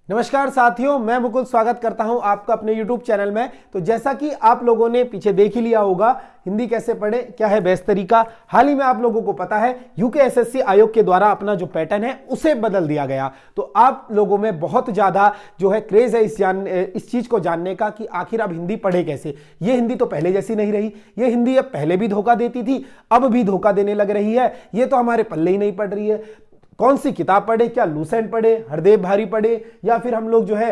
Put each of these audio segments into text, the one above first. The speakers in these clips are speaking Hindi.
नमस्कार साथियों, मैं मुकुल स्वागत करता हूं आपका अपने YouTube चैनल में। तो जैसा कि आप लोगों ने पीछे देख ही लिया होगा, हिंदी कैसे पढ़े, क्या है बेस्ट तरीका। हाल ही में आप लोगों को पता है यूकेएसएससी आयोग के द्वारा अपना जो पैटर्न है उसे बदल दिया गया। तो आप लोगों में बहुत ज्यादा जो है क्रेज है इस चीज को जानने का कि आखिर अब हिंदी पढ़े कैसे। ये हिंदी तो पहले जैसी नहीं रही, ये हिंदी अब पहले भी धोखा देती थी, अब भी धोखा देने लग रही है। ये तो हमारे पल्ले ही नहीं पड़ रही है। कौन सी किताब पढ़े, क्या लूसेंट पढ़े, हरदेव भारी पढ़े, या फिर हम लोग जो है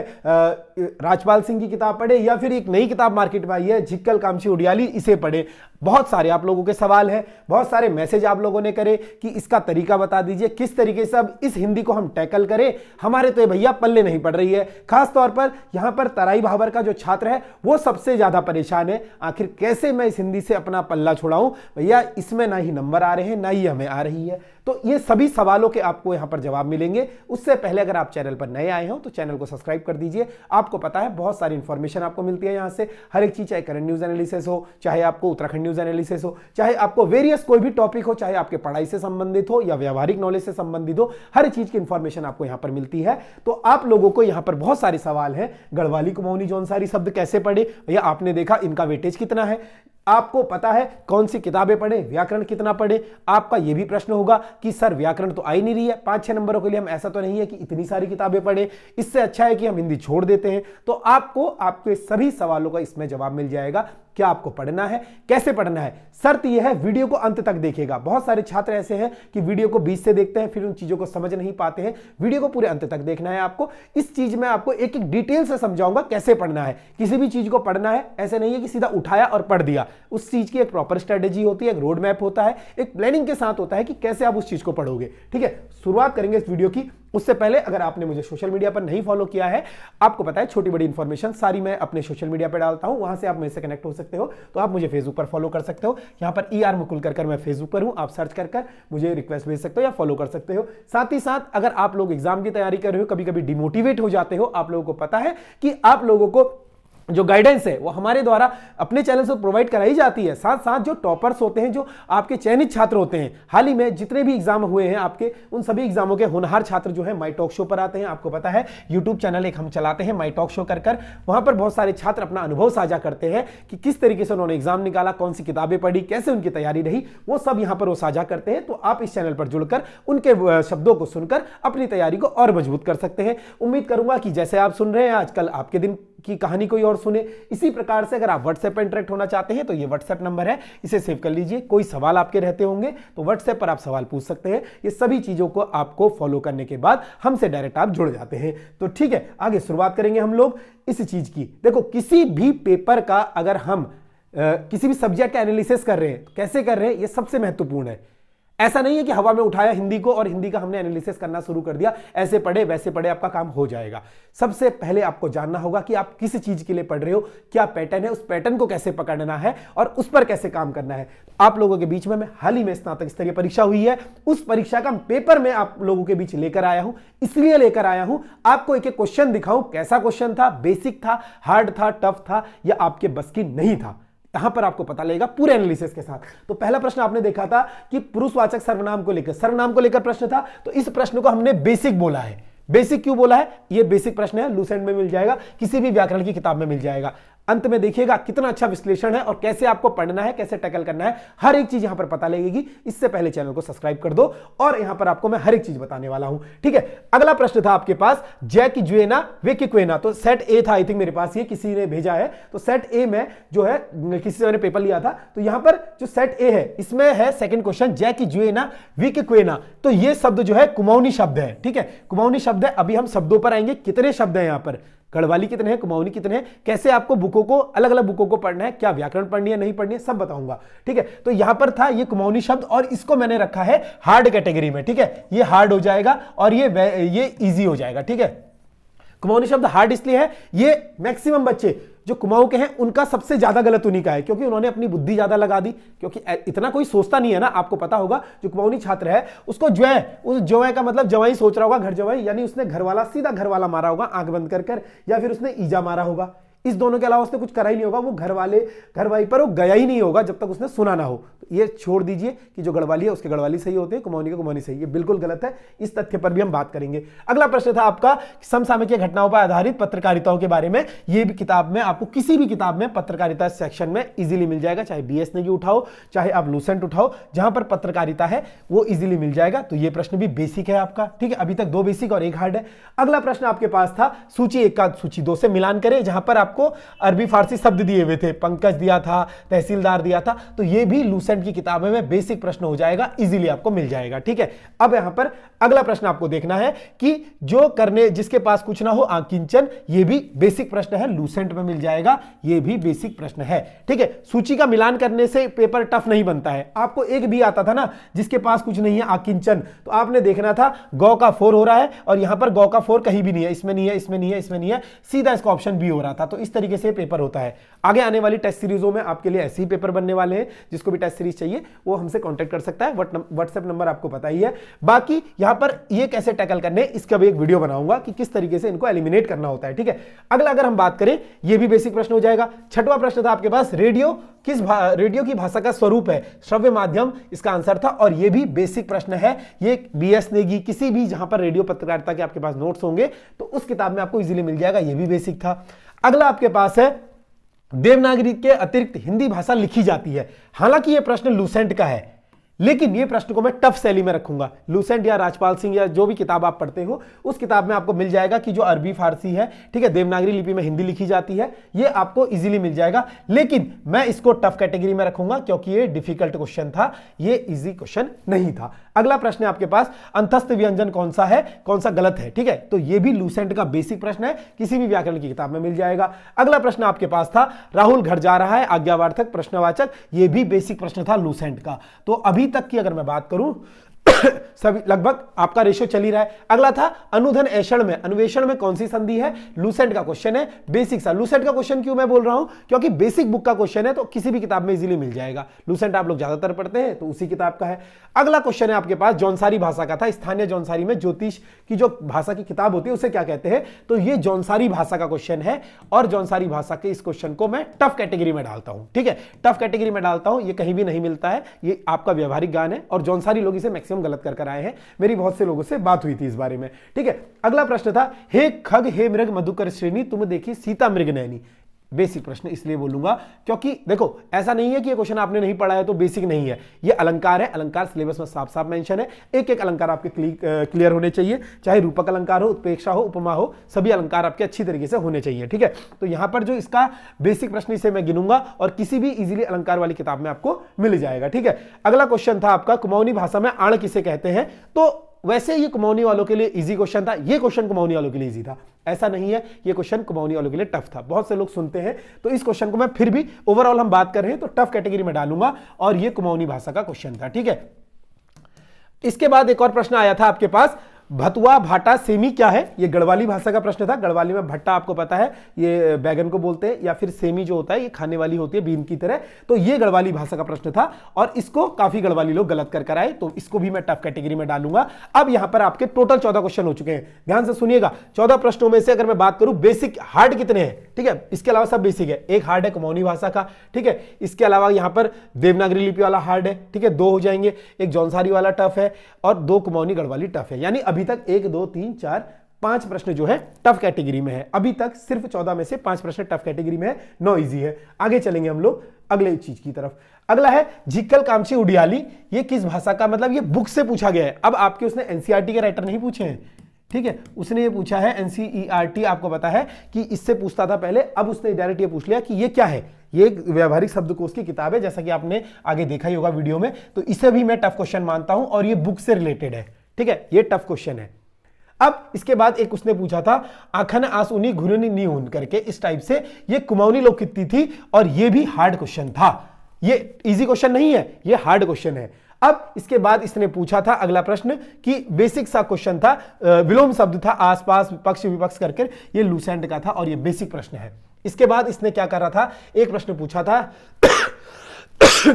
राजपाल सिंह की किताब पढ़े, या फिर एक नई किताब मार्केट में आई है झिक्कल कामशी उडियाली, इसे पढ़े। बहुत सारे आप लोगों के सवाल हैं, बहुत सारे मैसेज आप लोगों ने करे कि इसका तरीका बता दीजिए, किस तरीके से अब इस हिंदी को हम टैकल करें। हमारे तो भैया पल्ले नहीं पड़ रही है। खास तौर पर यहां पर तराई भाबर का जो छात्र है वो सबसे ज्यादा परेशान है। आखिर कैसे मैं इस हिंदी से अपना पल्ला छुड़ाऊं भैया, इसमें ना ही नंबर आ रहे हैं ना ही हमें आ रही है। तो ये सभी सवालों के आपको यहां पर जवाब मिलेंगे। उससे पहले अगर आप चैनल पर नए आए हो तो चैनल को सब्सक्राइब कर दीजिए। आपको पता है बहुत सारी इंफॉर्मेशन आपको मिलती है यहां से, हर एक चीज, चाहे करंट न्यूज एनालिसिस हो, चाहे आपको उत्तराखंड न्यूज एनालिसिस हो, चाहे आपको वेरियस कोई भी टॉपिक हो, चाहे आपके पढ़ाई से संबंधित हो या व्यवहारिक नॉलेज से संबंधित हो, हर चीज की इंफॉर्मेशन आपको यहां पर मिलती है। तो आप लोगों को यहां पर बहुत सारे सवाल हैं। गढ़वाली कुमाऊनी जौनसारी शब्द कैसे पढ़े भैया, आपने देखा इनका वेटेज कितना है। आपको पता है कौन सी किताबें पढ़े, व्याकरण कितना पढ़े। आपका यह भी प्रश्न होगा कि सर व्याकरण तो आ ही नहीं रही है 5-6 नंबरों के लिए, हम ऐसा तो नहीं है कि इतनी सारी किताबें पढ़े, इससे अच्छा है कि हम हिंदी छोड़ देते हैं। तो आपको आपके सभी सवालों का इसमें जवाब मिल जाएगा। क्या आपको पढ़ना है, कैसे पढ़ना है। शर्त यह है वीडियो को अंत तक देखिएगा। बहुत सारे छात्र ऐसे हैं कि वीडियो को बीच से देखते हैं, फिर उन चीजों को समझ नहीं पाते हैं। वीडियो को पूरे अंत तक देखना है आपको। इस चीज में आपको एक एक डिटेल से समझाऊंगा कैसे पढ़ना है। किसी भी चीज को पढ़ना है ऐसे नहीं है कि सीधा उठाया और पढ़ दिया। उस चीज की एक प्रॉपर स्ट्रेटेजी होती है, एक रोड मैप होता है, एक प्लानिंग के साथ होता है कि कैसे आप उस चीज को पढ़ोगे। ठीक है, शुरुआत करेंगे इस वीडियो की। उससे पहले अगर आपने मुझे सोशल मीडिया पर नहीं फॉलो किया है, आपको पता है छोटी बड़ी इंफॉर्मेशन सारी मैं अपने सोशल मीडिया पर डालता हूं, वहां से आप मेरे से कनेक्ट हो सकते हो। तो आप मुझे फेसबुक पर फॉलो कर सकते हो, यहां पर ER मुकुल कर मैं फेसबुक पर हूं। आप सर्च कर मुझे रिक्वेस्ट भेज सकते हो या फॉलो कर सकते हो। साथ ही साथ अगर आप लोग एग्जाम की तैयारी कर रहे हो, कभी कभी डिमोटिवेट हो जाते हो, आप लोगों को पता है कि आप लोगों को जो गाइडेंस है वो हमारे द्वारा अपने चैनल से प्रोवाइड कराई जाती है। साथ साथ जो टॉपर्स होते हैं, जो आपके चयनित छात्र होते हैं, हाल ही में जितने भी एग्जाम हुए हैं आपके, उन सभी एग्जामों के होनहार छात्र जो है माई टॉक शो पर आते हैं। आपको पता है यूट्यूब चैनल एक हम चलाते हैं माई टॉक शो कर वहां पर बहुत सारे छात्र अपना अनुभव साझा करते हैं कि किस तरीके से उन्होंने एग्जाम निकाला, कौन सी किताबें पढ़ी, कैसे उनकी तैयारी रही, वो सब यहां पर वो साझा करते हैं। तो आप इस चैनल पर जुड़कर उनके शब्दों को सुनकर अपनी तैयारी को और मजबूत कर सकते हैं। उम्मीद करूंगा कि जैसे आप सुन रहे हैं आजकल, आपके दिन की कहानी कोई और सुने। इसी प्रकार से अगर आप व्हाट्सएप पर इंटरेक्ट होना चाहते हैं तो ये व्हाट्सएप नंबर है, इसे सेव कर लीजिए। कोई सवाल आपके रहते होंगे तो व्हाट्सएप पर आप सवाल पूछ सकते हैं। ये सभी चीजों को आपको फॉलो करने के बाद हमसे डायरेक्ट आप जुड़ जाते हैं। तो ठीक है, आगे शुरुआत करेंगे हम लोग इस चीज की। देखो, किसी भी पेपर का अगर हम किसी भी सब्जेक्ट का एनालिसिस कर रहे हैं तो कैसे कर रहे हैं, ये सबसे महत्वपूर्ण है। ऐसा नहीं है कि हवा में उठाया हिंदी को और हिंदी का हमने एनालिसिस करना शुरू कर दिया, ऐसे पढ़े वैसे पढ़े आपका काम हो जाएगा। सबसे पहले आपको जानना होगा कि आप किस चीज के लिए पढ़ रहे हो, क्या पैटर्न है, उस पैटर्न को कैसे पकड़ना है और उस पर कैसे काम करना है। आप लोगों के बीच में मैं हाल ही में स्नातक स्तरीय परीक्षा हुई है, उस परीक्षा का पेपर मैं आप लोगों के बीच लेकर आया हूं। इसलिए लेकर आया हूं आपको एक एक क्वेश्चन दिखाऊं, कैसा क्वेश्चन था, बेसिक था, हार्ड था, टफ था या आपके बस की नहीं था। यहां पर आपको पता लगेगा पूरे एनालिसिस के साथ। तो पहला प्रश्न आपने देखा था कि पुरुषवाचक सर्वनाम को लेकर प्रश्न था। तो इस प्रश्न को हमने बेसिक बोला है। बेसिक क्यों बोला है, यह बेसिक प्रश्न है, लूसेंट में मिल जाएगा, किसी भी व्याकरण की किताब में मिल जाएगा। अंत में देखिएगा कितना अच्छा विश्लेषण है और कैसे आपको पढ़ना है, कैसे टैकल करना है, हर एक चीज यहां पर पता लगेगी। इससे पहले चैनल को सब्सक्राइब कर दो और यहां पर आपको मैं हर एक चीज बताने वाला हूं। ठीक है, अगला प्रश्न था आपके पास जय की जुएना वे की क्वेना। तो सेट ए था, आई थिंक मेरे पास ये किसी ने भेजा है। तो सेट ए में जो है, किसी से मैंने पेपर लिया था, तो यहां पर जो सेट ए है इसमें है सेकंड क्वेश्चन जय की जुएना वी की क्वेना। तो ये शब्द जो है कुमाऊनी शब्द है। ठीक है, कुमाऊनी शब्द है। अभी हम शब्दों पर आएंगे, कितने शब्द हैं यहां पर, गढ़वाली कितने हैं, कुमाऊनी कितने हैं, कैसे आपको बुकों को अलग अलग बुकों को पढ़ना है, क्या व्याकरण पढ़नी है नहीं पढ़नी है, सब बताऊंगा। ठीक है, तो यहां पर था ये कुमाऊनी शब्द और इसको मैंने रखा है हार्ड कैटेगरी में। ठीक है, ये हार्ड हो जाएगा और ये इजी हो जाएगा। ठीक है, कुमाऊनी शब्द हार्ड इसलिए है, ये मैक्सिमम बच्चे जो कुमाऊं के हैं उनका सबसे ज्यादा गलत उन्हीं का है, क्योंकि उन्होंने अपनी बुद्धि ज्यादा लगा दी। क्योंकि इतना कोई सोचता नहीं है ना, आपको पता होगा जो कुमाऊनी छात्र है उसको उस जवाई का मतलब जवाई सोच रहा होगा, घर जवाई, यानी उसने सीधा घर वाला मारा होगा आंख बंद कर, या फिर उसने ईजा मारा होगा। इस दोनों के अलावा उसने कुछ करा ही नहीं होगा। वो घर वाई पर वो गया ही नहीं होगा जब तक उसने सुना ना हो। ये छोड़ दीजिए कि जो गढ़वाली है उसके गढ़वाली सही होते हैं, कुमाऊनी के कुमाऊनी सही, ये बिल्कुल गलत है। इस तथ्य पर भी हम बात करेंगे। अगला प्रश्न था आपका समसामयिक घटनाओं पर आधारित पत्रकारिताओं के बारे में। ये भी किताब में आपको किसी भी किताब में पत्रकारिता सेक्शन में इजीली मिल जाएगा, चाहे बीएस नेगी उठाओ, चाहे आप लूसेंट उठाओ, जहां पर पत्रकारिता है वो इजीली मिल जाएगा। तो ये प्रश्न भी बेसिक है आपका, ठीक है। अभी तक 2 बेसिक और 1 हार्ड है। अगला प्रश्न आपके पास था सूची 1 का सूची 2 से मिलान करें, जहां पर आपको अरबी फारसी शब्द दिए हुए थे, पंकज दिया था, तहसीलदार दिया था। तो ये भी लूसेंट की किताबों में बेसिक प्रश्न हो जाएगा, इजीली आपको मिल जाएगा, ठीक है। अब यहां पर अगला प्रश्न आपको देखना है कि जो करने जिसके पास कुछ ना हो आकिंचन, ये भी बेसिक प्रश्न है, लूसेंट में मिल जाएगा, ये भी बेसिक प्रश्न है, ठीक है। सूची का मिलान करने से पेपर टफ नहीं बनता है। आपको एक भी आता था ना जिसके पास कुछ नहीं है आकिंचन, तो आपने देखना था गौ का 4 हो रहा है और यहां पर गौ का 4 कहीं भी नहीं है, इसमें नहीं है, इसमें नहीं है, इसमें नहीं है, सीधा इसका ऑप्शन बी हो रहा था। तो इस तरीके से पेपर होता है। आगे आने वाली टेस्ट सीरीजों में आपके लिए ऐसे ही पेपर बनने वाले हैं। जिसको भी टेस्ट सीरीज चाहिए वो हमसे कांटेक्ट कर सकता है, व्हाट्सएप नंबर आपको पता ही है। बाकी यहां पर ये कैसे टैकल करने, इसका भी एक वीडियो बनाऊंगा कि किस तरीके से इनको एलिमिनेट करना होता है, ठीक है। अगला अगर हम बात करें, ये भी बेसिक प्रश्न हो जाएगा। छठवां प्रश्न था आपके पास रेडियो रेडियो की भाषा का स्वरूप है, श्रव्य माध्यम इसका आंसर था, और यह भी बेसिक प्रश्न है। ये बीएस नेगी किसी भी जहां पर रेडियो पत्रकारिता के आपके पास नोट्स होंगे तो उस किताब में आपको इजीली मिल जाएगा, यह भी बेसिक था। अगला आपके पास है देवनागरी के अतिरिक्त हिंदी भाषा लिखी जाती है। हालांकि यह प्रश्न लूसेंट का है, लेकिन ये प्रश्न को मैं टफ शैली में रखूंगा। लूसेंट या राजपाल सिंह या जो भी किताब आप पढ़ते हो उस किताब में आपको मिल जाएगा कि जो अरबी फारसी है, ठीक है, देवनागरी लिपि में हिंदी लिखी जाती है, ये आपको इजीली मिल जाएगा। लेकिन मैं इसको टफ कैटेगरी में रखूंगा क्योंकि ये डिफिकल्ट क्वेश्चन था, ये इजी क्वेश्चन नहीं था। अगला प्रश्न है आपके पास अंतस्थ व्यंजन कौन सा है, कौन सा गलत है, ठीक है। तो ये भी लूसेंट का बेसिक प्रश्न है, किसी भी व्याकरण की किताब में मिल जाएगा। अगला प्रश्न आपके पास था राहुल घर जा रहा है, आज्ञावार्थक प्रश्नवाचक, ये भी बेसिक प्रश्न था लूसेंट का। तो अभी तक की अगर मैं बात करूं सभी लगभग आपका रेशियो चल ही रहा है। अगला था अनुधन ऐषण में, अन्वेषण में कौन सी संधि है, लूसेंट का क्वेश्चन है, बेसिक सा। लूसेंट का क्वेश्चन क्यों मैं बोल रहा हूं, क्योंकि बेसिक बुक का क्वेश्चन है तो किसी भी किताब में इजीली मिल जाएगा। लूसेंट आप लोग ज्यादातर पढ़ते हैं तो उसी किताब का है। अगला क्वेश्चन है आपके पास जौनसारी भाषा का था, स्थानीय जौनसारी में ज्योतिष की जो भाषा की किताब होती है उसे क्या कहते हैं, तो ये जौनसारी भाषा का क्वेश्चन है। और जौनसारी भाषा के इस क्वेश्चन को मैं टफ कैटेगरी में डालता हूं, ठीक है, टफ कैटेगरी में डालता हूं। ये कहीं भी नहीं मिलता है, ये आपका व्यवहारिक ज्ञान है और जौनसारी लोग इसे मैक्सिमम गलत कर आए हैं। मेरी बहुत से लोगों से बात हुई थी इस बारे में, ठीक है। अगला प्रश्न था हे खग हे मृग मधुकर श्रेणी तुम देखी सीता मृग नैनी। बेसिक प्रश्न इसलिए बोलूंगा क्योंकि देखो ऐसा नहीं है कि ये क्वेश्चन आपने नहीं पढ़ा है तो बेसिक नहीं है, ये अलंकार है, अलंकार सिलेबस में साफ साफ मेंशन है। एक एक अलंकार आपके क्लियर होने चाहिए, चाहे रूपक अलंकार हो, उत्प्रेक्षा हो, उपमा हो, सभी अलंकार आपके अच्छी तरीके से होने चाहिए, ठीक है। तो यहां पर जो इसका बेसिक प्रश्न इसे मैं गिनूंगा और किसी भी इजीली अलंकार वाली किताब में आपको मिल जाएगा, ठीक है। अगला क्वेश्चन था आपका कुमाऊनी भाषा में आण किसे कहते हैं। तो वैसे ये कुमाऊनी वालों के लिए इजी क्वेश्चन था, ये क्वेश्चन कुमाऊनी वालों के लिए इजी था, ऐसा नहीं है ये क्वेश्चन कुमाऊनी वालों के लिए टफ था। बहुत से लोग सुनते हैं तो इस क्वेश्चन को मैं फिर भी ओवरऑल हम बात कर रहे हैं तो टफ कैटेगरी में डालूंगा और ये कुमाऊनी भाषा का क्वेश्चन था, ठीक है। इसके बाद एक और प्रश्न आया था आपके पास भतुआ भाटा सेमी क्या है, ये गढ़वाली भाषा का प्रश्न था। गढ़वाली में भट्टा आपको पता है ये बैगन को बोलते हैं, या फिर सेमी जो होता है ये खाने वाली होती है बीन की तरह। तो ये गढ़वाली भाषा का प्रश्न था और इसको काफी गढ़वाली लोग गलत कर आए, तो इसको भी मैं टफ कैटेगरी में डालूंगा। अब यहां पर आपके टोटल 14 क्वेश्चन हो चुके हैं, ध्यान से सुनिएगा। 14 प्रश्नों में से अगर मैं बात करूं बेसिक हार्ड कितने हैं, ठीक है, इसके अलावा सब बेसिक है। एक हार्ड है कुमाऊनी भाषा का, ठीक है, इसके अलावा यहां पर देवनागरी लिपि वाला हार्ड है, ठीक है, 2 हो जाएंगे। एक जौनसारी वाला टफ है और 2 कुमाऊनी गढ़वाली टफ है। यानी अभी तक 1 2 3 4 5 प्रश्न जो है टफ कैटेगरी में है। अभी तक सिर्फ 14 में से 5 प्रश्न टफ कैटेगरी में है, 9 इजी है। आगे चलेंगे हम लोग अगले चीज की तरफ। अगला है झिक्कल कामची उडियाली, ये किस भाषा का, मतलब ये बुक से पूछा गया है। अब आपके उसने एनसीईआरटी के राइटर नहीं पूछे हैं, ठीक है, उसने ये पूछा है एनसीईआरटी, आपको पता है कि इससे पूछता था पहले, अब उसने डायरेक्ट ये पूछ लिया कि ये क्या है। ये एक व्यावहारिक शब्दकोश की किताब है, जैसा कि आपने आगे देखा ही होगा वीडियो में, तो इसे भी मैं टफ क्वेश्चन मानता हूं और ये बुक से रिलेटेड है, ठीक है, ये टफ क्वेश्चन है। अब इसके बाद एक उसने पूछा था आखन आस उनी घुरनी नी उन करके, इस टाइप से, ये कुमाऊनी लोककृति थी और ये भी हार्ड क्वेश्चन था। ये इजी क्वेश्चन नहीं है, ये हार्ड क्वेश्चन है। अब इसके बाद इसने पूछा था अगला प्रश्न कि बेसिक सा क्वेश्चन था, विलोम शब्द था आसपास पक्ष विपक्ष करके, ये लूसेंट का था और ये बेसिक प्रश्न है। इसके बाद इसने क्या करा था, एक प्रश्न पूछा था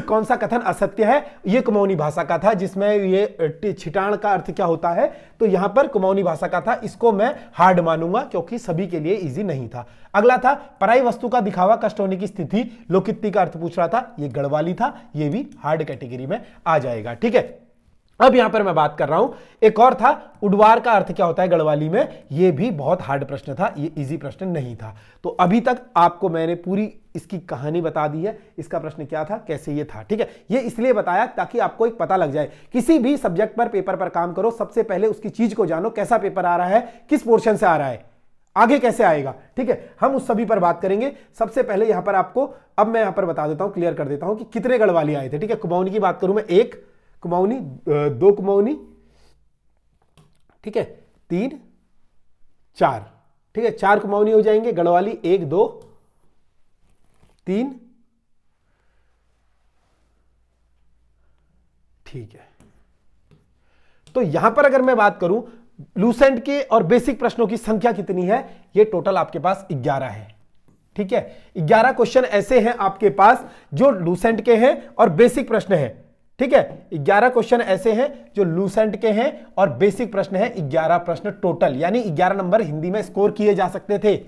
कौन सा कथन असत्य है? ये कुमाऊनी भाषा का था, जिसमें ये छिटाण का अर्थ क्या होता है, तो यहां पर कुमाऊनी भाषा का था, इसको मैं हार्ड मानूंगा क्योंकि सभी के लिए इजी नहीं था। अगला था पराई वस्तु का दिखावा कष्ट होने की स्थिति, लोकित्ती का अर्थ पूछ रहा था, ये गढ़वाली था, ये भी हार्ड कैटेगरी में आ जाएगा। ठीक है, अब यहां पर मैं बात कर रहा हूं, एक और था उडवार का अर्थ क्या होता है गढ़वाली में, यह भी बहुत हार्ड प्रश्न था, ये इजी प्रश्न नहीं था। तो अभी तक आपको मैंने पूरी इसकी कहानी बता दी है, इसका प्रश्न क्या था, कैसे ये था। ठीक है, ये इसलिए बताया ताकि आपको एक पता लग जाए, किसी भी सब्जेक्ट पर पेपर पर काम करो, सबसे पहले उसकी चीज को जानो, कैसा पेपर आ रहा है, किस पोर्शन से आ रहा है, आगे कैसे आएगा। ठीक है, हम उस सभी पर बात करेंगे। सबसे पहले यहां पर आपको, अब मैं यहां पर बता देता हूं, क्लियर कर देता हूं कि कितने गढ़वाली आए थे। ठीक है, कुमाऊनी की बात करूं मैं, 1 कुमाऊनी, 2 कुमाऊनी, ठीक है, 3 4, ठीक है, 4 कुमाऊनी हो जाएंगे, गढ़वाली 1 2 3, ठीक है। तो यहां पर अगर मैं बात करूं लूसेंट के और बेसिक प्रश्नों की संख्या कितनी है, ये टोटल आपके पास 11 है। ठीक है, 11 क्वेश्चन ऐसे हैं आपके पास जो लूसेंट के हैं और बेसिक प्रश्न हैं। ठीक है, 11 क्वेश्चन ऐसे हैं जो लूसेंट के हैं और बेसिक प्रश्न है 11 प्रश्न टोटल, यानी 11 नंबर हिंदी में स्कोर किए जा सकते थे।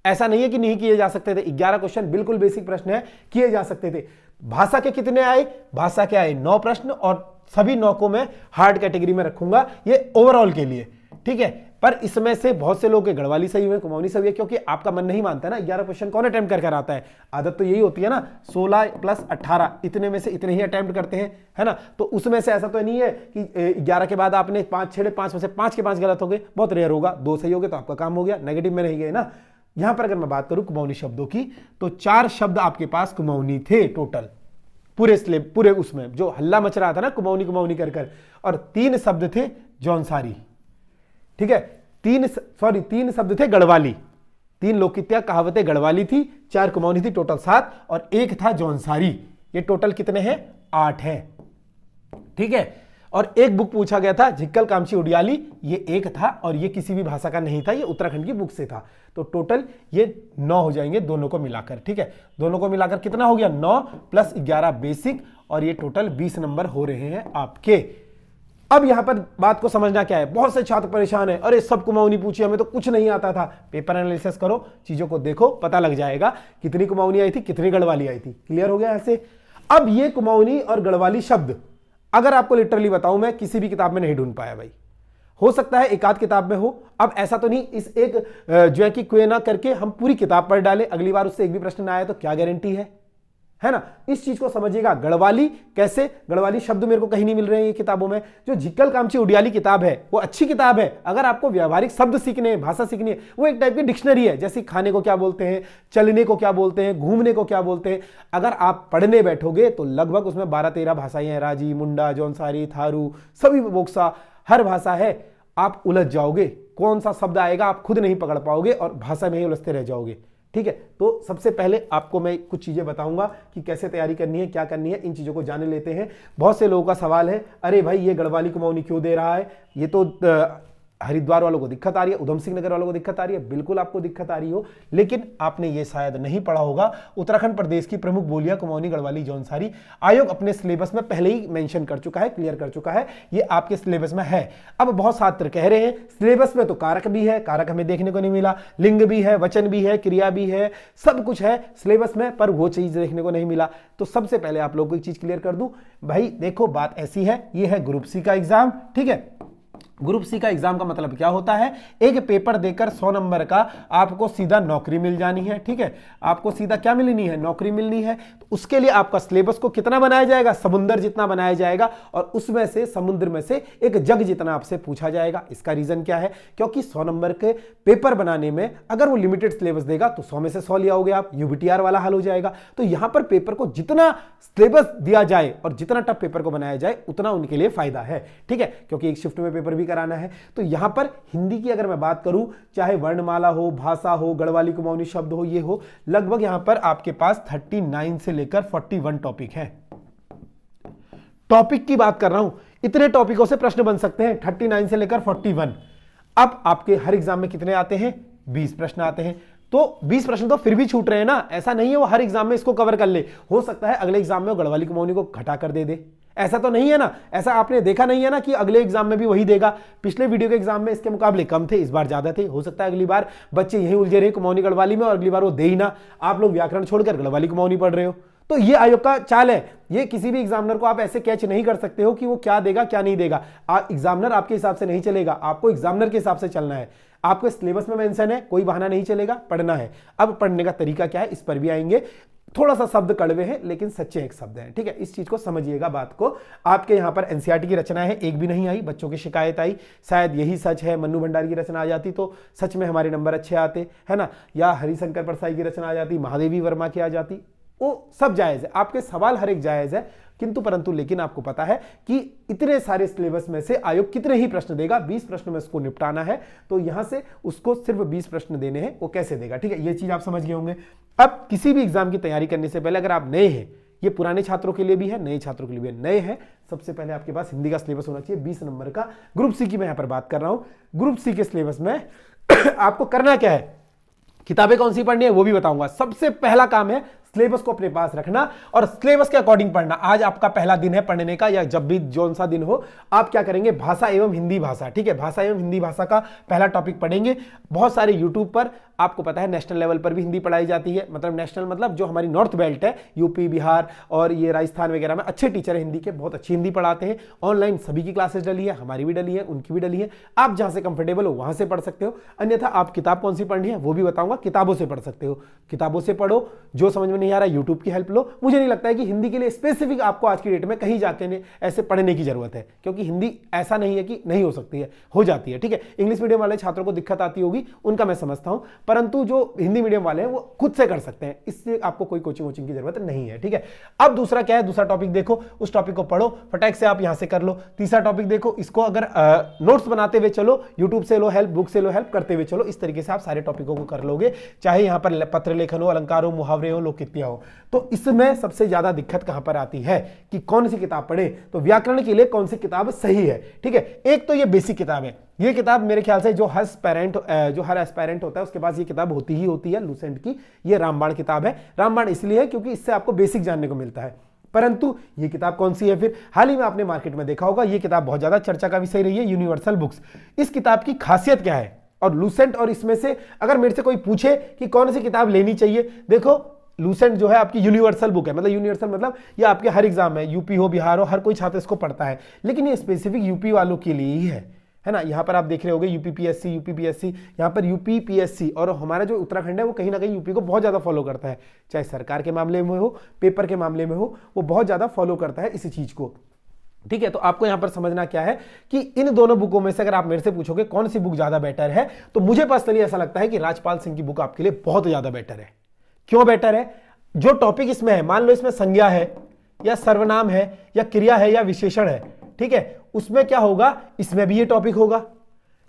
ऐसा नहीं है कि नहीं किए जा सकते थे, 11 क्वेश्चन बिल्कुल बेसिक प्रश्न है, किए जा सकते थे। भाषा के कितने आए? भाषा के आए 9 प्रश्न, और सभी 9 को मैं हार्ड कैटेगरी में रखूंगा, ये ओवरऑल के लिए। ठीक है, पर इसमें से बहुत से लोग के गढ़वाली सही हुए, कुमाऊनी सही है, क्योंकि आपका मन नहीं मानता ना, 11 क्वेश्चन कौन अटेम्प्ट कर आता है? आदत तो यही होती है ना, 16 + 18 इतने में से इतने ही अटेम्प्ट करते हैं, है ना। तो उसमें से ऐसा तो नहीं है कि 11 के बाद आपने 5 छेड़े, 5 में से 5 के 5 गलत हो गए, बहुत रेयर होगा, 2 सही हो गए तो आपका काम हो गया, नेगेटिव में नहीं गए ना। यहां पर अगर मैं बात करूं कुमाऊनी शब्दों की, तो 4 शब्द आपके पास कुमाऊनी थे टोटल, पूरे उसमें जो हल्ला मच रहा था ना कुमाऊनी कुमाऊनी कर, और 3 शब्द थे जौनसारी। ठीक है, 3 शब्द थे गढ़वाली, 3 लोकित्या कहावतें गढ़वाली थी, 4 कुमाऊनी थी, टोटल 7, और 1 था जौनसारी। ये टोटल कितने हैं? 8 हैं। ठीक है, और एक बुक पूछा गया था झिक्कल कामची उडियाली, ये 1 था, और ये किसी भी भाषा का नहीं था, ये उत्तराखंड की बुक से था। तो टोटल ये 9 हो जाएंगे दोनों को मिलाकर। ठीक है, दोनों को मिलाकर कितना हो गया? 9 + 11 बेसिक, और ये टोटल 20 नंबर हो रहे हैं आपके। अब यहां पर बात को समझना क्या है, बहुत से छात्र परेशान है, अरे सब कुमाऊनी पूछी, हमें तो कुछ नहीं आता था। पेपर एनालिसिस करो, चीजों को देखो, पता लग जाएगा कितनी कुमाऊनी आई थी, कितनी गढ़वाली आई थी। क्लियर हो गया ऐसे? अब ये कुमाऊनी और गढ़वाली शब्द अगर आपको लिटरली बताऊं, मैं किसी भी किताब में नहीं ढूंढ पाया भाई। हो सकता है एक आध किताब में हो, अब ऐसा तो नहीं इस एक जो है कि क्वेश्चन ना करके हम पूरी किताब पढ़ डालें, अगली बार उससे एक भी प्रश्न ना आए तो क्या गारंटी है ना। इस चीज को समझिएगा। गढ़वाली कैसे, गढ़वाली शब्द मेरे को कहीं नहीं मिल रहे हैं ये किताबों में। जो झिक्कल कामची उडियाली किताब है वो अच्छी किताब है, अगर आपको व्यावहारिक शब्द सीखने हैं, भाषा सीखनी है, वो एक टाइप की डिक्शनरी है, जैसे खाने को क्या बोलते हैं, चलने को क्या बोलते हैं, घूमने को क्या बोलते हैं। अगर आप पढ़ने बैठोगे तो लगभग उसमें 12-13 भाषाएं हैं, राजी, मुंडा, जौनसारी, थारू, सभी बोक्सा, हर भाषा है। आप उलझ जाओगे, कौन सा शब्द आएगा आप खुद नहीं पकड़ पाओगे और भाषा में ही उलझते रह जाओगे। ठीक है, तो सबसे पहले आपको मैं कुछ चीजें बताऊंगा कि कैसे तैयारी करनी है, क्या करनी है, इन चीजों को जाने लेते हैं। बहुत से लोगों का सवाल है, अरे भाई ये गढ़वाली कुमाऊनी क्यों दे रहा है, ये तो हरिद्वार वालों को दिक्कत आ रही है, उधम सिंह नगर वालों को दिक्कत आ रही है। बिल्कुल आपको दिक्कत आ रही हो, लेकिन आपने ये शायद नहीं पढ़ा होगा, उत्तराखंड प्रदेश की प्रमुख बोलियां कुमाऊनी, गढ़वाली, जौनसारी आयोग अपने सिलेबस में पहले ही मेंशन कर चुका है, क्लियर कर चुका है, ये आपके सिलेबस में है। अब बहुत छात्र कह रहे हैं सिलेबस में तो कारक भी है, कारक हमें देखने को नहीं मिला, लिंग भी है, वचन भी है, क्रिया भी है, सब कुछ है सिलेबस में, पर वो चीज देखने को नहीं मिला। तो सबसे पहले आप लोगों को एक चीज क्लियर कर दूं भाई, देखो बात ऐसी है, ये है ग्रुप सी का एग्जाम। ठीक है, ग्रुप सी का एग्जाम का मतलब क्या होता है, एक पेपर देकर 100 नंबर का आपको सीधा नौकरी मिल जानी है। ठीक है, आपको सीधा क्या मिलनी है, नौकरी मिलनी है। तो उसके लिए आपका सिलेबस को कितना बनाया जाएगा, समुद्र जितना बनाया जाएगा, और उसमें से समुद्र में से एक जग जितना आपसे पूछा जाएगा। इसका रीजन क्या है, क्योंकि 100 नंबर के पेपर बनाने में अगर वो लिमिटेड सिलेबस देगा तो 100 में से 100 लिया होगे आप, यूबीटीआर वाला हल हो जाएगा। तो यहां पर पेपर को जितना सिलेबस दिया जाए और जितना टफ पेपर को बनाया जाए उतना उनके लिए फायदा है। ठीक है, क्योंकि एक शिफ्ट में पेपर भी कराना है। तो यहां पर हिंदी की अगर मैं बात करूं, चाहे वर्णमाला हो, भाषा हो, गढ़वाली कुमाऊनी शब्द हो, ये हो, लगभग यहां पर आपके पास 39 से लेकर 41 टॉपिक है। टॉपिक की बात कर रहा हूं, इतने टॉपिकों से प्रश्न बन सकते हैं, 39 से लेकर 41। अब आपके हर एग्जाम में कितने आते हैं, 20 प्रश्न आते हैं। तो 20 प्रश्न तो फिर भी छूट रहे हैं ना। ऐसा नहीं है वो हर एग्जाम में इसको कवर कर ले, हो सकता है अगले एग्जाम में वो गढ़वाली कुमाऊनी को घटा कर दे दे, ऐसा तो नहीं है ना। ऐसा आपने देखा नहीं है ना कि अगले एग्जाम में भी वही देगा। पिछले वीडियो के एग्जाम में इसके मुकाबले कम थे, इस बार ज्यादा थे। हो सकता है अगली बार बच्चे यही उलझे रहे कुमाऊनी गढ़वाली में और अगली बार वो दे ही ना, आप लोग व्याकरण छोड़कर गढ़वाली कुमाऊनी पढ़ रहे हो। तो ये आयोग का चाल है, ये किसी भी एग्जामिनर को आप ऐसे कैच नहीं कर सकते हो कि वो क्या देगा क्या नहीं देगा। एग्जामिनर आपके हिसाब से नहीं चलेगा, आपको एग्जामिनर के हिसाब से चलना है। आपके सिलेबस में मेंशन है, कोई बहाना नहीं चलेगा, पढ़ना है। अब पढ़ने का तरीका क्या है इस पर भी आएंगे। थोड़ा सा शब्द कड़वे हैं लेकिन सच्चे एक शब्द हैं, ठीक है, इस चीज को समझिएगा बात को। आपके यहां पर एनसीईआरटी की रचना है, एक भी नहीं आई, बच्चों की शिकायत आई, शायद यही सच है मन्नू भंडारी की रचना आ जाती तो सच में हमारे नंबर अच्छे आते, है ना, या हरिशंकर परसाई की रचना आ जाती, महादेवी वर्मा की आ जाती, वो सब जायज है, आपके सवाल हर एक जायज है। किंतु परंतु लेकिन आपको पता है कि इतने सारे सिलेबस में से आयोग कितने ही प्रश्न देगा, 20 प्रश्नों में उसको निपटाना है, तो यहां से उसको सिर्फ 20 प्रश्न देने हैं, वो कैसे देगा, ठीक है, ये चीज आप समझ गए होंगे। अब किसी भी एग्जाम की तैयारी करने से पहले अगर आप नए हैं, ये पुराने छात्रों के लिए भी है, नए छात्रों के लिए भी है, नए हैं, सबसे पहले आपके पास हिंदी का सिलेबस होना चाहिए 20 नंबर का। ग्रुप सी की मैं यहां पर बात कर रहा हूं। ग्रुप सी के सिलेबस में आपको करना क्या है, किताबें कौन सी पढ़नी है वो भी बताऊंगा। सबसे पहला काम है सिलेबस को अपने पास रखना और सिलेबस के अकॉर्डिंग पढ़ना। आज आपका पहला दिन है पढ़ने का, या जब भी जौन सा दिन हो, आप क्या करेंगे, भाषा एवं हिंदी भाषा, ठीक है, भाषा एवं हिंदी भाषा का पहला टॉपिक पढ़ेंगे। बहुत सारे यूट्यूब पर आपको पता है नेशनल लेवल पर भी हिंदी पढ़ाई जाती है, मतलब नेशनल मतलब जो हमारी नॉर्थ बेल्ट है, यूपी बिहार और ये राजस्थान वगैरह में अच्छे टीचर है हिंदी के, बहुत अच्छी हिंदी पढ़ाते हैं। ऑनलाइन सभी की क्लासेस डली है, हमारी भी डली है, उनकी भी डली है, आप जहां से कंफर्टेबल हो वहां से पढ़ सकते हो। अन्यथा आप किताब कौन सी पढ़नी है वो भी बताऊंगा, किताबों से पढ़ सकते हो, किताबों से पढ़ो। जो समझ में नहीं आ रहा यूट्यूब की हेल्प लो। मुझे नहीं लगता है कि हिंदी के लिए स्पेसिफिक आपको आज की डेट में कहीं जाके ऐसे पढ़ने की जरूरत है, क्योंकि हिंदी ऐसा नहीं है कि नहीं हो सकती है, हो जाती है, ठीक है। इंग्लिश मीडियम वाले छात्रों को दिक्कत आती होगी, उनका मैं समझता हूं, परंतु जो हिंदी मीडियम वाले हैं वो खुद से कर सकते हैं, इससे आपको कोई कोचिंग वोचिंग की जरूरत नहीं है, ठीक है। अब दूसरा क्या है, दूसरा टॉपिक देखो, उस टॉपिक को पढ़ो, फटाक से आप यहां से कर लो। तीसरा टॉपिक देखो, इसको अगर नोट्स बनाते हुए चलो, यूट्यूब से लो हेल्प, बुक से लो हेल्प, करते हुए चलो, इस तरीके से आप सारे टॉपिकों को कर लोगे, चाहे यहां पर पत्र लेखन हो, अलंकार हो, मुहावरे हो, लोककृतियां हो। तो इसमें सबसे ज्यादा दिक्कत कहां पर आती है कि कौन सी किताब पढ़े, तो व्याकरण के लिए कौन सी किताब सही है, ठीक है। एक तो ये बेसिक किताब है, ये किताब मेरे ख्याल से जो हर एस्पायरेंट होता है उसके पास ये किताब होती ही होती है, लूसेंट की। ये रामबाण किताब है, रामबाण इसलिए है क्योंकि इससे आपको बेसिक जानने को मिलता है। परंतु ये किताब कौन सी है फिर, हाल ही में आपने मार्केट में देखा होगा, ये किताब बहुत ज्यादा चर्चा का विषय रही है, यूनिवर्सल बुक्स। इस किताब की खासियत क्या है, और लूसेंट और इसमें से अगर मेरे से कोई पूछे कि कौन सी किताब लेनी चाहिए, देखो लूसेंट जो है आपकी यूनिवर्सल बुक है, मतलब यूनिवर्सल मतलब ये आपके हर एग्जाम में, यूपी हो बिहार हो, हर कोई छात्र इसको पढ़ता है, लेकिन ये स्पेसिफिक यूपी वालों के लिए ही है ना। यहां पर आप देख रहे होगे यूपीपीएससी, यहां पर यूपीपीएससी, और हमारा जो उत्तराखंड है वो कहीं ना कहीं यूपी को बहुत ज्यादा फॉलो करता है, चाहे सरकार के मामले में हो, पेपर के मामले में हो, वो बहुत ज्यादा फॉलो करता है इसी चीज को, ठीक है। तो आपको यहां पर समझना क्या है कि इन दोनों बुकों में से अगर आप मेरे से पूछोगे कौन सी बुक ज्यादा बेटर है, तो मुझे पर्सनली ऐसा लगता है कि राजपाल सिंह की बुक आपके लिए बहुत ज्यादा बेटर है। क्यों बेटर है, जो टॉपिक इसमें है, मान लो इसमें संज्ञा है या सर्वनाम है या क्रिया है या विशेषण है, ठीक है, उसमें क्या होगा, इसमें भी ये टॉपिक होगा,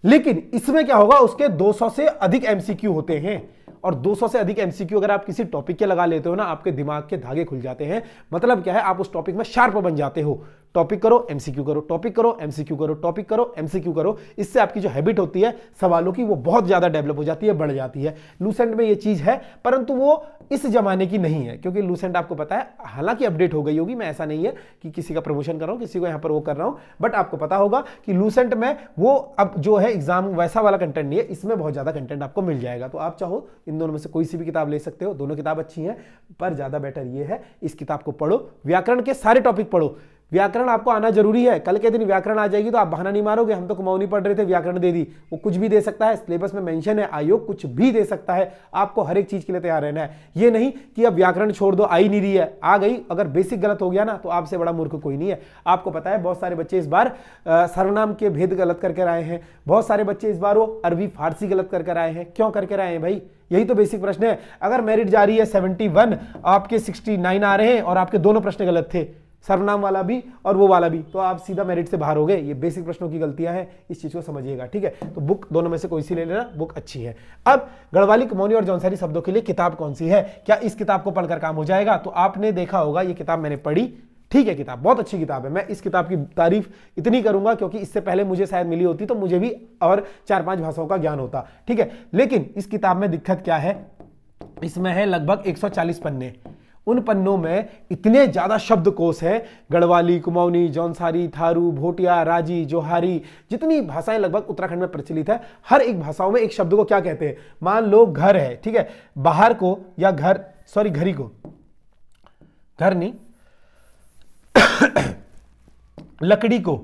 लेकिन इसमें क्या होगा, उसके 200 से अधिक एमसीक्यू होते हैं, और 200 से अधिक एमसीक्यू अगर आप किसी टॉपिक के लगा लेते हो ना, आपके दिमाग के धागे खुल जाते हैं। मतलब क्या है, आप उस टॉपिक में शार्प बन जाते हो। टॉपिक करो एमसीक्यू करो, टॉपिक करो एमसीक्यू करो, टॉपिक करो एमसीक्यू करो, इससे आपकी जो हैबिट होती है सवालों की वो बहुत ज्यादा डेवलप हो जाती है, बढ़ जाती है। लूसेंट में ये चीज है, परंतु वो इस जमाने की नहीं है, क्योंकि लूसेंट आपको पता है हालांकि अपडेट हो गई होगी, मैं ऐसा नहीं है कि किसी का प्रमोशन कर रहा हूं, किसी को यहां पर वो कर रहा हूं, बट आपको पता होगा कि लूसेंट में वो अब जो है एग्जाम वैसा वाला कंटेंट नहीं है, इसमें बहुत ज्यादा कंटेंट आपको मिल जाएगा। तो आप चाहो इन दोनों में से कोई सी भी किताब ले सकते हो, दोनों किताब अच्छी हैं, पर ज्यादा बेटर ये है इस किताब को पढ़ो, व्याकरण के सारे टॉपिक पढ़ो। व्याकरण आपको आना जरूरी है, कल के दिन व्याकरण आ जाएगी तो आप बहाना नहीं मारोगे हम तो कुमाऊनी पढ़ रहे थे व्याकरण दे दी, वो कुछ भी दे सकता है, सिलेबस में मेंशन है, आयोग कुछ भी दे सकता है, आपको हर एक चीज के लिए तैयार रहना है। ये नहीं कि अब व्याकरण छोड़ दो, आ ही नहीं रही है, आ गई, अगर बेसिक गलत हो गया ना तो आपसे बड़ा मूर्ख कोई नहीं है। आपको पता है बहुत सारे बच्चे इस बार सर्वनाम के भेद गलत करके आए हैं, बहुत सारे बच्चे इस बार वो अरबी फारसी गलत करके आए हैं। क्यों करके आए हैं भाई, यही तो बेसिक प्रश्न है। अगर मेरिट जा रही है 71, आपके 69 आ रहे हैं और आपके दोनों प्रश्न गलत थे, सर्वनाम वाला भी और वो वाला भी, तो आप सीधा मेरिट से बाहर हो गए। ये बेसिक प्रश्नों की गलतियां हैं, इस चीज को समझिएगा, ठीक है। तो बुक दोनों में से कोई सी ले लेना, बुक अच्छी है। अब गढ़वाली, कुमाऊनी और जौनसारी शब्दों के लिए किताब कौन सी है, क्या इस किताब को पढ़कर काम हो जाएगा, तो आपने देखा होगा ये किताब मैंने पढ़ी, ठीक है किताब, बहुत अच्छी किताब है। मैं इस किताब की तारीफ इतनी करूंगा क्योंकि इससे पहले मुझे शायद मिली होती तो मुझे भी और 4-5 भाषाओं का ज्ञान होता। ठीक है, लेकिन इस किताब में दिक्कत क्या है, इसमें है लगभग 140 पन्ने। उन पन्नों में इतने ज्यादा शब्दकोश है, गढ़वाली, कुमाऊनी, जौनसारी, थारू, भोटिया, राजी, जोहारी, जितनी भाषाएं लगभग उत्तराखंड में प्रचलित है, हर एक भाषाओं में एक शब्द को क्या कहते हैं। मान लो घर है, ठीक है, बाहर को या घर, सॉरी घरी को, घर नहीं लकड़ी को,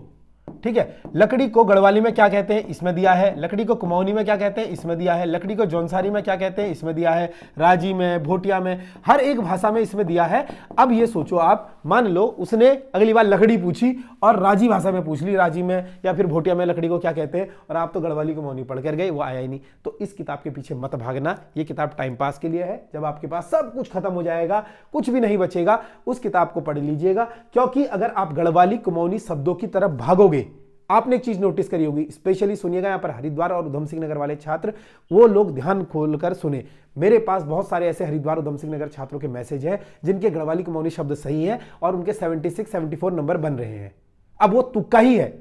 ठीक है, लकड़ी को गढ़वाली में क्या कहते हैं, इसमें दिया है। लकड़ी को कुमाऊनी में क्या कहते हैं, इसमें दिया है। लकड़ी को जौनसारी में क्या कहते हैं, इसमें दिया है। राजी में, भोटिया में, हर एक भाषा में इसमें दिया है। अब ये सोचो आप, मान लो उसने अगली बार लकड़ी पूछी और राजी भाषा में पूछ ली, राजी में या फिर भोटिया में लकड़ी को क्या कहते हैं, और आप तो गढ़वाली कुमाऊनी पढ़ कर गए, वो आया ही नहीं। तो इस किताब के पीछे मत भागना, ये किताब टाइम पास के लिए है। जब आपके पास सब कुछ खत्म हो जाएगा, कुछ भी नहीं बचेगा, उस किताब को पढ़ लीजिएगा। क्योंकि अगर आप गढ़वाली कुमाऊनी शब्दों की तरफ भागोगे, आपने एक चीज नोटिस करी होगी, स्पेशली सुनिएगा यहाँ पर हरिद्वार और उधम सिंह नगर वाले छात्र, वो लोग ध्यान खोलकर सुने। मेरे पास बहुत सारे ऐसे हरिद्वार उधम सिंह नगर छात्रों के मैसेज हैं जिनके गढ़वाली कुमाऊनी शब्द सही हैं और उनके 76-74 नंबर बन रहे हैं। अब वो तुक्का ही है।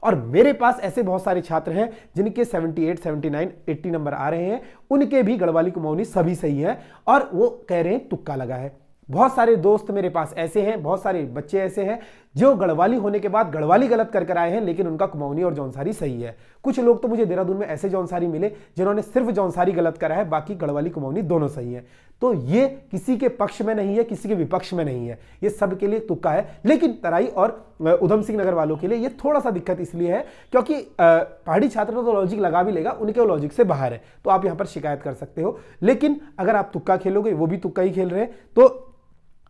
और मेरे पास ऐसे बहुत सारे छात्र हैं जिनके 78, 79, 80 नंबर आ रहे हैं, उनके भी गढ़वाली कुमाऊनी सभी सही हैं और वो कह रहे हैं तुक्का लगा है। बहुत सारे दोस्त मेरे पास ऐसे हैं, बहुत सारे बच्चे ऐसे हैं जो गढ़वाली होने के बाद गढ़वाली गलत कर आए हैं, लेकिन उनका कुमाऊनी और जौनसारी सही है। कुछ लोग तो मुझे देहरादून में ऐसे जौनसारी मिले जिन्होंने सिर्फ जौनसारी गलत करा है, बाकी गढ़वाली कुमाऊनी दोनों सही है। तो ये किसी के पक्ष में नहीं है, किसी के विपक्ष में नहीं है, ये सबके लिए तुक्का है। लेकिन तराई और उधम सिंह नगर वालों के लिए ये थोड़ा सा दिक्कत इसलिए है क्योंकि पहाड़ी छात्र तो लॉजिक लगा भी लेगा, उनके लॉजिक से बाहर है, तो आप यहां पर शिकायत कर सकते हो। लेकिन अगर आप तुक्का खेलोगे, वो भी तुक्का ही खेल रहे हैं, तो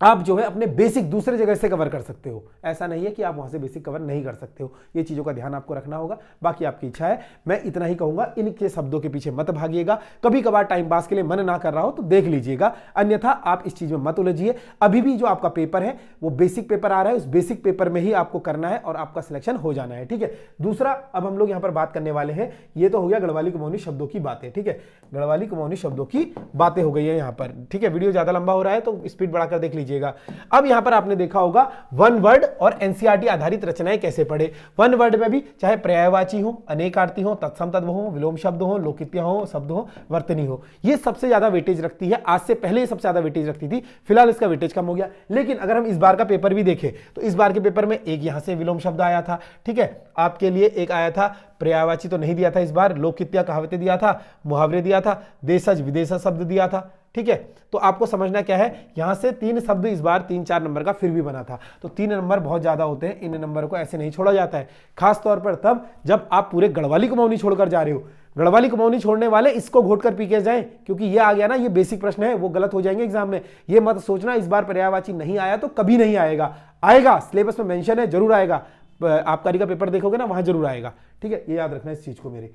आप जो है अपने बेसिक दूसरे जगह से कवर कर सकते हो। ऐसा नहीं है कि आप वहां से बेसिक कवर नहीं कर सकते हो, ये चीजों का ध्यान आपको रखना होगा। बाकी आपकी इच्छा है। मैं इतना ही कहूंगा, इनके शब्दों के पीछे मत भागिएगा। कभी कभार टाइम पास के लिए मन ना कर रहा हो तो देख लीजिएगा, अन्यथा आप इस चीज में मत उलझिए। अभी भी जो आपका पेपर है वो बेसिक पेपर आ रहा है, उस बेसिक पेपर में ही आपको करना है और आपका सिलेक्शन हो जाना है। ठीक है, दूसरा अब हम लोग यहां पर बात करने वाले हैं, ये तो हो गया गढ़वाली कुमाऊनी शब्दों की बातें। ठीक है, गढ़वाली कुमाऊनी शब्दों की बातें हो गई है यहां पर। ठीक है, वीडियो ज्यादा लंबा हो रहा है तो स्पीड बढ़ाकर देख लीजिएगा। अब यहां पर आपने देखा होगा वन वर्ड और एनसीईआरटी आधारित रचनाएं कैसे पढ़े। वन वर्ड में भी चाहे पर्यायवाची हो, अनेकार्थी हो, तत्सम तद्भव हो, विलोम शब्द हो, लोकित्य हो, शब्द हो, वर्तनी हो, ये सबसे ज्यादा वेटेज रखती है। आज से पहले ये सबसे ज्यादा वेटेज रखती थी, फिलहाल इसका वेटेज कम हो गया। लेकिन अगर हम इस बार का पेपर भी देखें तो इस बार के पेपर में एक यहां से विलोम शब्द आया था। ठीक है, आपके लिए एक आया था, पर्यायवाची तो नहीं दिया था इस बार, लोकित्य कहावतें दिया था, मुहावरे दिया था, देशज विदेशज शब्द दिया था। ठीक है, तो आपको समझना क्या है, यहां से 3 शब्द इस बार 3-4 नंबर का फिर भी बना था। तो 3 नंबर बहुत ज्यादा होते हैं, इन नंबर को ऐसे नहीं छोड़ा जाता है, खास तौर पर तब जब आप पूरे गढ़वाली कुमाऊनी छोड़कर जा रहे हो। गढ़वाली कुमाऊनी छोड़ने वाले इसको घोट कर पी के जाएं, क्योंकि ये आ गया ना, ये बेसिक प्रश्न है, वो गलत हो जाएंगे एग्जाम में। ये मत सोचना इस बार पर्यायवाची नहीं आया तो कभी नहीं आएगा, आएगा, सिलेबस में मेंशन है, जरूर आएगा। आबकारी का पेपर देखोगे ना, वहां जरूर आएगा। ठीक है, ये याद रखना इस चीज को मेरे।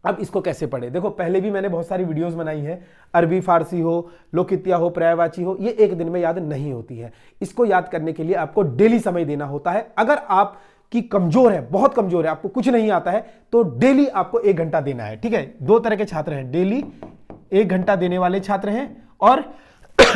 अब इसको कैसे पढ़े, देखो पहले भी मैंने बहुत सारी वीडियोस बनाई है, अरबी फारसी हो, लोकित्या हो, पर्यायवाची हो, ये एक दिन में याद नहीं होती है। इसको याद करने के लिए आपको डेली समय देना होता है। अगर आप की कमजोर है, बहुत कमजोर है, आपको कुछ नहीं आता है, तो डेली आपको 1 घंटा देना है। ठीक है, 2 तरह के छात्र हैं, डेली 1 घंटा देने वाले छात्र हैं और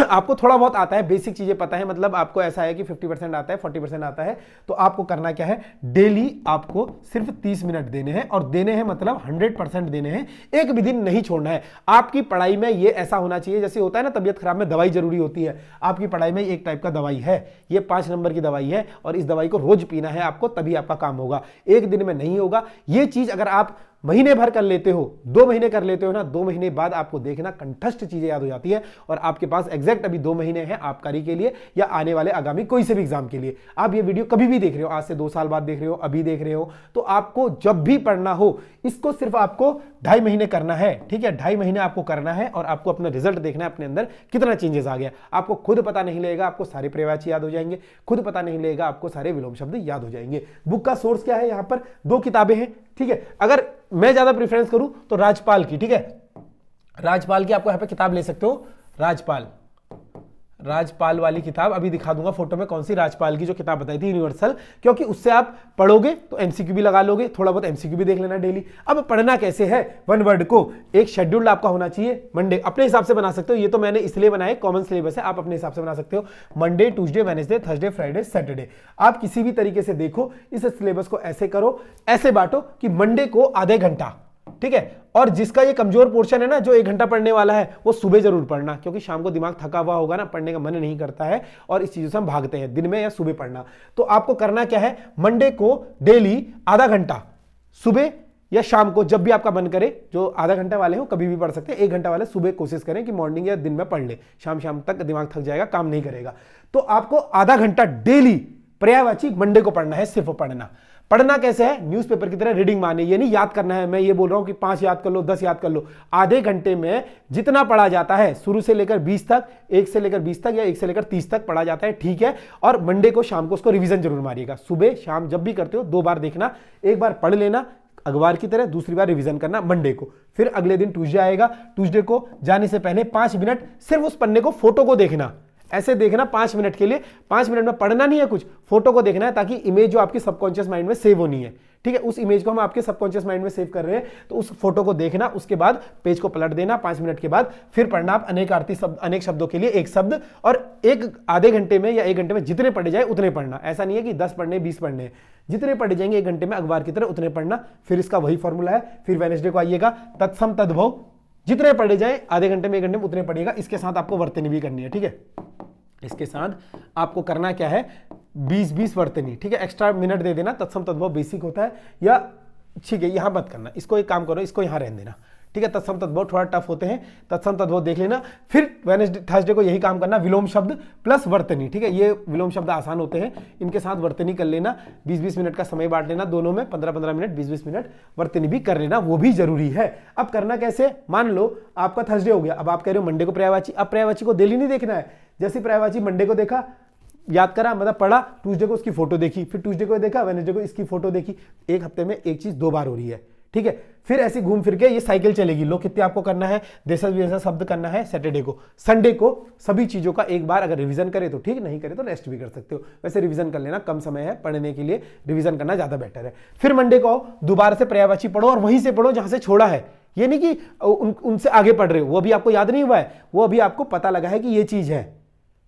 आपको थोड़ा बहुत आता है, बेसिक चीजें पता है, मतलब आपको ऐसा है कि 50% आता है, 40% आता है, तो आपको करना क्या है, डेली आपको सिर्फ 30 मिनट देने हैं, और देने हैं मतलब 100% देने हैं, एक भी दिन नहीं छोड़ना है। आपकी पढ़ाई में ये ऐसा होना चाहिए, जैसे होता है ना तबियत खराब में दवाई जरूरी होती है, आपकी पढ़ाई में एक टाइप का दवाई है, ये 5 नंबर की दवाई है, और इस दवाई को रोज पीना है आपको, तभी आपका काम होगा, एक दिन में नहीं होगा। ये चीज अगर आप महीने भर कर लेते हो, 2 महीने कर लेते हो ना, 2 महीने बाद आपको देखना कंठस्थ चीजें याद हो जाती है, और आपके पास एग्जैक्ट अभी 2 महीने हैं आबकारी के लिए या आने वाले आगामी कोई से भी एग्जाम के लिए। आप ये वीडियो कभी भी देख रहे हो, आज से 2 साल बाद देख रहे हो, अभी देख रहे हो, तो आपको जब भी पढ़ना हो, इसको सिर्फ आपको 2.5 महीने करना है। ठीक है, 2.5 महीने आपको करना है, और आपको अपना रिजल्ट देखना है, अपने अंदर कितना चेंजेस आ गया। आपको खुद पता नहीं लगेगा, आपको सारे पर्यायवाची याद हो जाएंगे, खुद पता नहीं लगेगा, आपको सारे विलोम शब्द याद हो जाएंगे। बुक का सोर्स क्या है, यहां पर 2 किताबें हैं। ठीक है, अगर मैं ज्यादा प्रेफरेंस करूं तो राजपाल की, ठीक है, राजपाल की आपको यहां पे किताब ले सकते हो, राजपाल वाली किताब अभी दिखा दूंगा फोटो में, कौन सी राजपाल की जो किताब बताई थी यूनिवर्सल, क्योंकि उससे आप पढ़ोगे तो एमसीक्यू भी लगा लोगे, थोड़ा बहुत एमसीक्यू भी देख लेना डेली। अब पढ़ना कैसे है, वन वर्ड को एक शेड्यूल आपका होना चाहिए। मंडे अपने हिसाब से बना सकते हो, ये तो मैंने इसलिए बनाया, कॉमन सिलेबस है, आप अपने हिसाब से बना सकते हो। Monday, Tuesday, Wednesday, Thursday, Friday, Saturday, आप किसी भी तरीके से देखो, इस सिलेबस को ऐसे करो, ऐसे बांटो कि मंडे को आधे घंटा, ठीक है, और जिसका ये कमजोर पोर्शन है ना, जो 1 घंटा पढ़ने वाला है, वो सुबह जरूर पढ़ना, क्योंकि शाम को दिमाग थका हुआ होगा ना, पढ़ने का मन नहीं करता है और इस चीजों से हम भागते हैं, दिन में या सुबह पढ़ना। तो आपको करना क्या है, मंडे को डेली आधा घंटा सुबह या शाम को, जब भी आपका मन करे, जो आधा घंटा वाले हो कभी भी पढ़ सकते हैं, 1 घंटा वाले सुबह कोशिश करें कि मॉर्निंग या दिन में पढ़ ले, शाम तक दिमाग थक जाएगा, काम नहीं करेगा। तो आपको आधा घंटा डेली पर्यायवाची मंडे को पढ़ना है, सिर्फ पढ़ना कैसे है, न्यूज़पेपर की तरह रीडिंग माने, ये नहीं याद करना है, मैं ये बोल रहा हूं कि 5 याद कर लो, 10 याद कर लो, आधे घंटे में जितना पढ़ा जाता है, शुरू से लेकर 20 तक, 1 से लेकर 20 तक या 1 से लेकर 30 तक पढ़ा जाता है, ठीक है। और मंडे को शाम को उसको रिवीजन जरूर मारिएगा, सुबह शाम जब भी करते हो 2 बार देखना, 1 बार पढ़ लेना अखबार की तरह, दूसरी बार रिवीजन करना मंडे को। फिर अगले दिन ट्यूसडे आएगा, ट्यूसडे को जाने से पहले 5 मिनट सिर्फ उस पन्ने को, फोटो को देखना, ऐसे देखना 5 मिनट के लिए, 5 मिनट में पढ़ना नहीं है कुछ, फोटो को देखना है, ताकि इमेज जो आपकी सबकॉन्शियस माइंड में सेव होनी है, ठीक है, उस इमेज को हम आपके सबकॉन्शियस माइंड में सेव कर रहे हैं, तो उस फोटो को देखना, उसके बाद पेज को पलट देना, 5 मिनट के बाद फिर पढ़ना आप अनेक शब्दों के लिए 1 शब्द, और आधे घंटे में या 1 घंटे में जितने पढ़े जाए उतने पढ़ना। ऐसा नहीं है कि 10 पढ़ने 20 पढ़ने, जितने पढ़े जाएंगे 1 घंटे में अखबार की तरह उतने पढ़ना। फिर इसका वही फॉर्मूला है, फिर वेडनेसडे को आइएगा, तत्सम तद्भव, जितने पढ़े जाए आधे घंटे में 1 घंटे में उतने पढ़िएगा। इसके साथ आपको वर्तनी भी करनी है, ठीक है, इसके साथ आपको करना क्या है, 20-20 वर्तनी, ठीक है, एक्स्ट्रा मिनट दे देना, तत्सम तद्भव बेसिक होता है, या ठीक है यहां मत करना, इसको एक काम करो, इसको यहां रहने देना, ठीक है, तत्सम तद्भव थोड़ा टफ होते हैं, तत्सम तद्भव देख लेना। फिर वेडनेसडे थर्सडे को यही काम करना, विलोम शब्द प्लस वर्तनी, ठीक है, ये विलोम शब्द आसान होते हैं, इनके साथ वर्तनी कर लेना, 20-20 मिनट का समय बांट लेना, दोनों में 15-15 मिनट, 20-20 मिनट वर्तनी भी कर लेना, वो भी जरूरी है। अब करना कैसे, मान लो आपका थर्सडे हो गया, अब आप कह रहे हो मंडे को पर्यायवाची, अब पर्यायवाची को डेली नहीं देखना है, जैसे पर्यायवाची मंडे को देखा, याद करा, मतलब पढ़ा, ट्यूसडे को उसकी फोटो देखी, फिर ट्यूसडे को देखा, वेडनेसडे को इसकी फोटो देखी, एक हफ्ते में एक चीज 2 बार हो रही है, ठीक है। फिर ऐसे घूम फिर के ये साइकिल चलेगी, लो कितने आपको करना है, देशज विदेशज शब्द करना है सैटरडे को, संडे को सभी चीजों का एक बार अगर रिवीजन करे तो ठीक, नहीं करे तो रेस्ट भी कर सकते हो, वैसे रिवीजन कर लेना, कम समय है पढ़ने के लिए, रिवीजन करना ज्यादा बेटर है। फिर मंडे को दोबारा से पर्यायवाची पढ़ो, और वहीं से पढ़ो जहां से छोड़ा है, ये नहीं कि उनसे आगे पढ़ रहे हो, वो अभी आपको याद नहीं हुआ है, वो अभी आपको पता लगा है कि ये चीज है,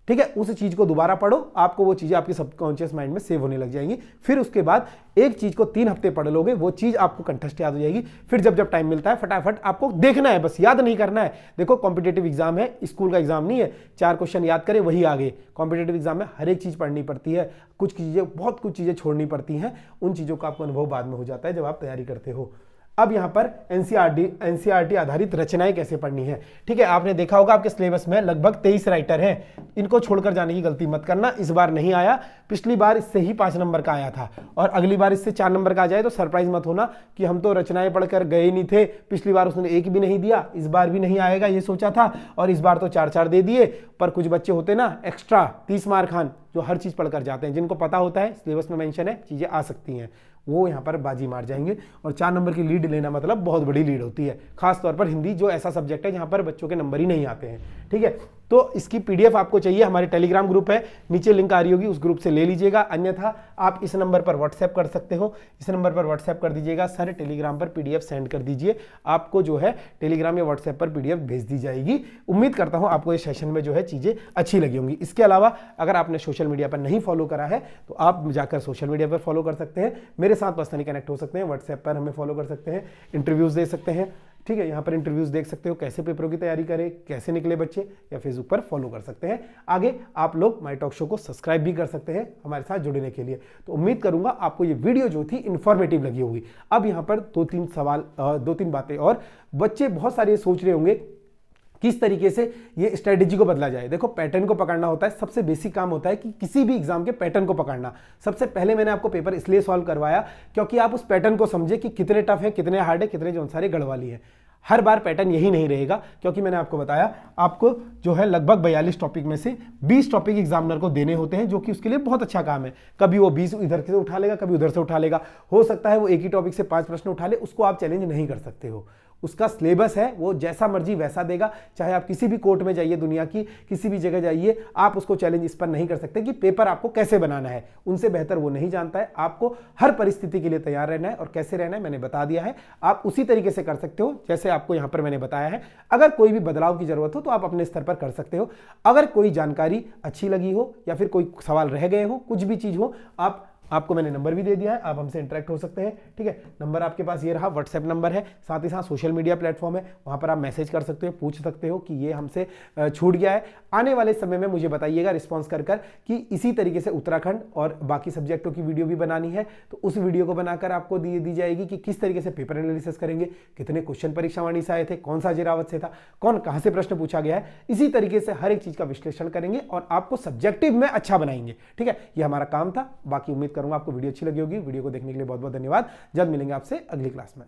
ठीक है, उस चीज को दोबारा पढ़ो, आपको वो चीजें आपके सबकॉन्शियस माइंड में सेव होने लग जाएंगी। फिर उसके बाद एक चीज को 3 हफ्ते पढ़ लोगे, वो चीज आपको कंठस्थ याद हो जाएगी। फिर जब जब टाइम मिलता है फटाफट आपको देखना है, बस याद नहीं करना है। देखो कॉम्पिटेटिव एग्जाम है, स्कूल का एग्जाम नहीं है, 4 क्वेश्चन याद करें वही आगे। कॉम्पिटेटिव एग्जाम में हर एक चीज पढ़नी पड़ती है, कुछ चीजें, बहुत कुछ चीजें छोड़नी पड़ती हैं, उन चीजों का आपको अनुभव बाद में हो जाता है जब आप तैयारी करते हो। अब यहां पर एनसीईआरटी आधारित रचनाएं कैसे पढ़नी है, ठीक है, आपने देखा होगा आपके सिलेबस में लगभग 23 राइटर हैं, इनको छोड़कर जाने की गलती मत करना। इस बार नहीं आया, पिछली बार इससे ही 5 नंबर का आया था, और अगली बार इससे 4 नंबर का आ जाए तो सरप्राइज मत होना कि हम तो रचनाएं पढ़कर गए नहीं थे, पिछली बार उसने 1 भी नहीं दिया, इस बार भी नहीं आएगा ये सोचा था, और इस बार तो 4-4 दे दिए। पर कुछ बच्चे होते ना एक्स्ट्रा 30 मार खान, जो हर चीज पढ़कर जाते हैं, जिनको पता होता है सिलेबस में मेंशन है चीजें आ सकती हैं, वो यहाँ पर बाजी मार जाएंगे। और 4 नंबर की लीड लेना मतलब बहुत बड़ी लीड होती है, खास तौर पर हिंदी, जो ऐसा सब्जेक्ट है जहाँ पर बच्चों के नंबर ही नहीं आते हैं, ठीक है। तो इसकी पीडीएफ आपको चाहिए, हमारे टेलीग्राम ग्रुप है, नीचे लिंक आ रही होगी, उस ग्रुप से ले लीजिएगा, अन्यथा आप इस नंबर पर व्हाट्सएप कर सकते हो, इस नंबर पर व्हाट्सएप कर दीजिएगा, सर टेलीग्राम पर पीडीएफ सेंड कर दीजिए, आपको जो है टेलीग्राम या व्हाट्सएप पर पीडीएफ भेज दी जाएगी। उम्मीद करता हूं आपको इस सेशन में जो है चीजें अच्छी लगी होंगी। इसके अलावा अगर आपने सोशल मीडिया पर नहीं फॉलो करा है तो आप जाकर सोशल मीडिया पर फॉलो कर सकते हैं, मेरे साथ पर्सनली कनेक्ट हो सकते हैं, व्हाट्सएप पर हमें फॉलो कर सकते हैं, इंटरव्यूज दे सकते हैं, ठीक है, यहाँ पर इंटरव्यूज देख सकते हो, कैसे पेपरों की तैयारी करें, कैसे निकले बच्चे, या फेसबुक पर फॉलो कर सकते हैं। आगे आप लोग माय टॉक शो को सब्सक्राइब भी कर सकते हैं हमारे साथ जुड़ने के लिए। तो उम्मीद करूंगा आपको ये वीडियो जो थी इंफॉर्मेटिव लगी होगी। अब यहाँ पर 2-3 सवाल, 2-3 बातें, और बच्चे बहुत सारे सोच रहे होंगे किस तरीके से ये स्ट्रेटेजी को बदला जाए। देखो पैटर्न को पकड़ना होता है, सबसे बेसिक काम होता है कि किसी भी एग्जाम के पैटर्न को पकड़ना। सबसे पहले मैंने आपको पेपर इसलिए सॉल्व करवाया क्योंकि आप उस पैटर्न को समझे कि कितने टफ है, कितने हार्ड है, कितने जो सारे गढ़वाली है। हर बार पैटर्न यही नहीं रहेगा, क्योंकि मैंने आपको बताया आपको जो है लगभग 42 टॉपिक में से 20 टॉपिक एग्जामिनर को देने होते हैं, जो कि उसके लिए बहुत अच्छा काम है। कभी वो 20 इधर से उठा लेगा, कभी उधर से उठा लेगा, हो सकता है वो एक ही टॉपिक से 5 प्रश्न उठा ले, उसको आप चैलेंज नहीं कर सकते हो। उसका सिलेबस है वो जैसा मर्जी वैसा देगा। चाहे आप किसी भी कोर्ट में जाइए, दुनिया की किसी भी जगह जाइए, आप उसको चैलेंज इस पर नहीं कर सकते कि पेपर आपको कैसे बनाना है। उनसे बेहतर वो नहीं जानता है। आपको हर परिस्थिति के लिए तैयार रहना है और कैसे रहना है मैंने बता दिया है। आप उसी तरीके से कर सकते हो जैसे आपको यहां पर मैंने बताया है। अगर कोई भी बदलाव की जरूरत हो तो आप अपने स्तर पर कर सकते हो। अगर कोई जानकारी अच्छी लगी हो या फिर कोई सवाल रह गए हो, कुछ भी चीज हो, आपको मैंने नंबर भी दे दिया है, आप हमसे इंटरेक्ट हो सकते हैं। ठीक है, नंबर आपके पास ये रहा, व्हाट्सएप नंबर है, साथ ही साथ सोशल मीडिया प्लेटफॉर्म है, वहां पर आप मैसेज कर सकते हो, पूछ सकते हो कि ये हमसे छूट गया है। आने वाले समय में मुझे बताइएगा रिस्पॉन्स कर कि इसी तरीके से उत्तराखंड और बाकी सब्जेक्टों की वीडियो भी बनानी है, तो उस वीडियो को बनाकर आपको दी जाएगी कि किस तरीके से पेपर एनालिसिस करेंगे, कितने क्वेश्चन परीक्षा वाणी से आए थे, कौन सा जिरावत से था, कौन कहां से प्रश्न पूछा गया है। इसी तरीके से हर एक चीज का विश्लेषण करेंगे और आपको सब्जेक्टिव में अच्छा बनाएंगे। ठीक है, ये हमारा काम था। बाकी उम्मीद करूंगा आपको वीडियो अच्छी लगी होगी। वीडियो को देखने के लिए बहुत बहुत धन्यवाद। जल्द मिलेंगे आपसे अगली क्लास में।